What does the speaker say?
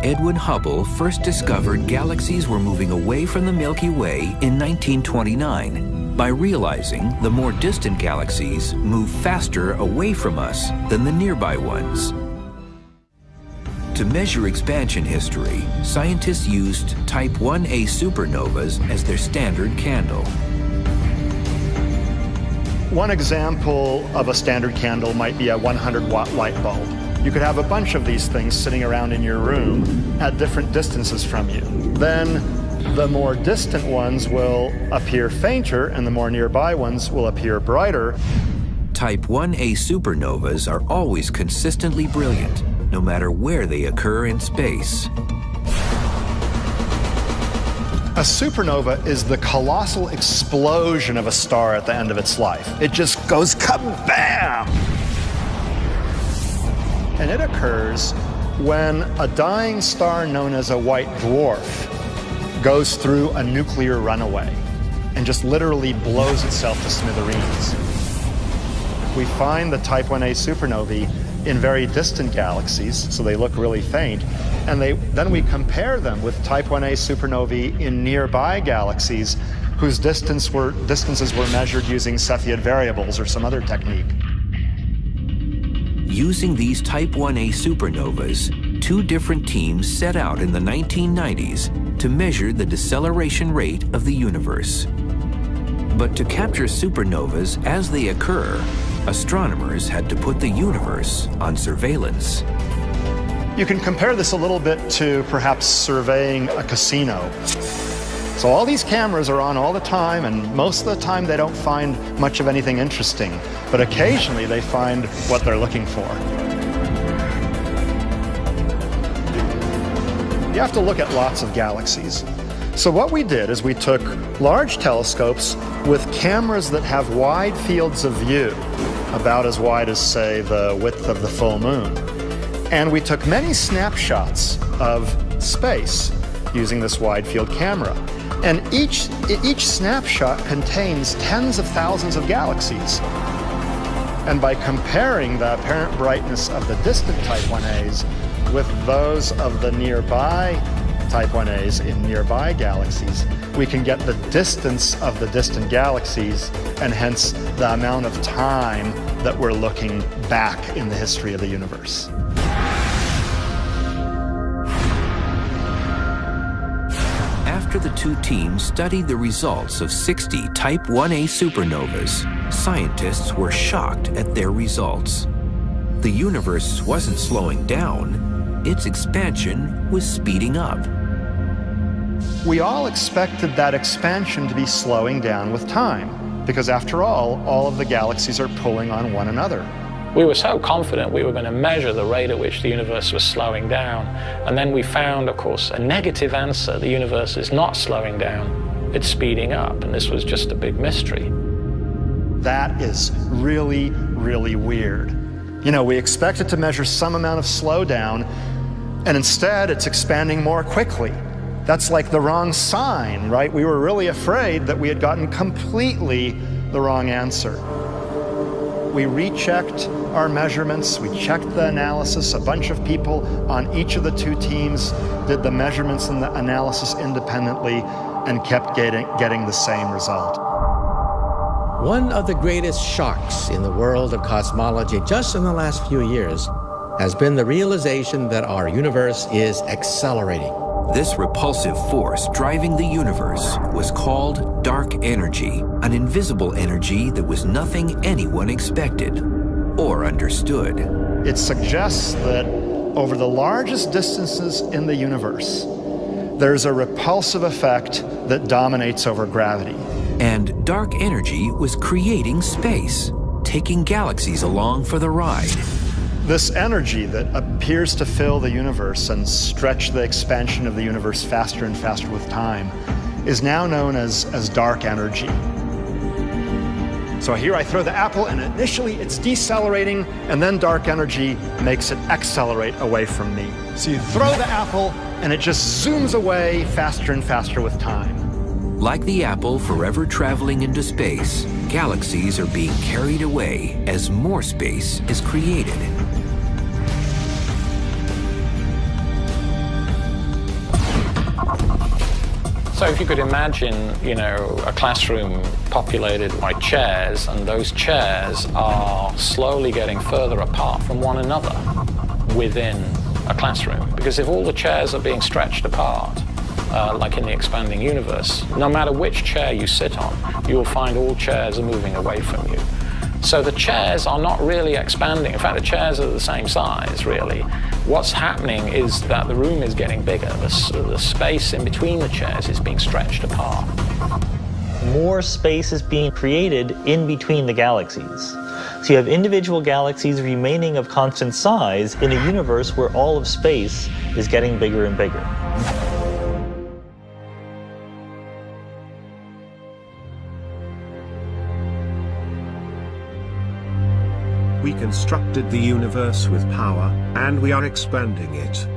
Edwin Hubble first discovered galaxies were moving away from the Milky Way in 1929 by realizing the more distant galaxies move faster away from us than the nearby ones. To measure expansion history, scientists used Type 1a supernovas as their standard candle. One example of a standard candle might be a 100-watt light bulb. You could have a bunch of these things sitting around in your room at different distances from you. Then the more distant ones will appear fainter and the more nearby ones will appear brighter. Type 1a supernovas are always consistently brilliant, no matter where they occur in space. A supernova is the colossal explosion of a star at the end of its life. It just goes kabam! And it occurs when a dying star known as a white dwarf goes through a nuclear runaway and just literally blows itself to smithereens. We find the Type 1a supernovae in very distant galaxies, so they look really faint, and then we compare them with Type 1a supernovae in nearby galaxies whose distances were measured using Cepheid variables or some other technique. Using these Type 1a supernovas, two different teams set out in the 1990s to measure the deceleration rate of the universe. But to capture supernovas as they occur, astronomers had to put the universe on surveillance. You can compare this a little bit to perhaps surveying a casino. So all these cameras are on all the time, and most of the time they don't find much of anything interesting, but occasionally they find what they're looking for. You have to look at lots of galaxies. So what we did is we took large telescopes with cameras that have wide fields of view, about as wide as, say, the width of the full moon. And we took many snapshots of space using this wide field camera. And each snapshot contains tens of thousands of galaxies. And by comparing the apparent brightness of the distant Type 1As with those of the nearby Type 1As in nearby galaxies, we can get the distance of the distant galaxies and hence the amount of time that we're looking back in the history of the universe. After the two teams studied the results of 60 Type 1a supernovas, scientists were shocked at their results. The universe wasn't slowing down, its expansion was speeding up. We all expected that expansion to be slowing down with time, because after all of the galaxies are pulling on one another. We were so confident we were going to measure the rate at which the universe was slowing down, and then we found, of course, a negative answer. The universe is not slowing down, it's speeding up, and this was just a big mystery. That is really, really weird. You know, we expected to measure some amount of slowdown, and instead it's expanding more quickly. That's like the wrong sign, right? We were really afraid that we had gotten completely the wrong answer. We rechecked our measurements, we checked the analysis. A bunch of people on each of the two teams did the measurements and the analysis independently and kept getting the same result. One of the greatest shocks in the world of cosmology just in the last few years has been the realization that our universe is accelerating. This repulsive force driving the universe was called dark energy, an invisible energy that was nothing anyone expected or understood. It suggests that over the largest distances in the universe, there's a repulsive effect that dominates over gravity. And dark energy was creating space, taking galaxies along for the ride. This energy that appears to fill the universe and stretch the expansion of the universe faster and faster with time is now known as dark energy. So here I throw the apple, and initially it's decelerating, and then dark energy makes it accelerate away from me. So you throw the apple, and it just zooms away faster and faster with time. Like the apple forever traveling into space, galaxies are being carried away as more space is created. So if you could imagine, a classroom populated by chairs, and those chairs are slowly getting further apart from one another within a classroom. Because if all the chairs are being stretched apart, like in the expanding universe, no matter which chair you sit on, you'll find all chairs are moving away from you. So the chairs are not really expanding. In fact, the chairs are the same size, really. What's happening is that the room is getting bigger. The space in between the chairs is being stretched apart. More space is being created in between the galaxies. So you have individual galaxies remaining of constant size in a universe where all of space is getting bigger and bigger. We constructed the universe with power, and we are expanding it.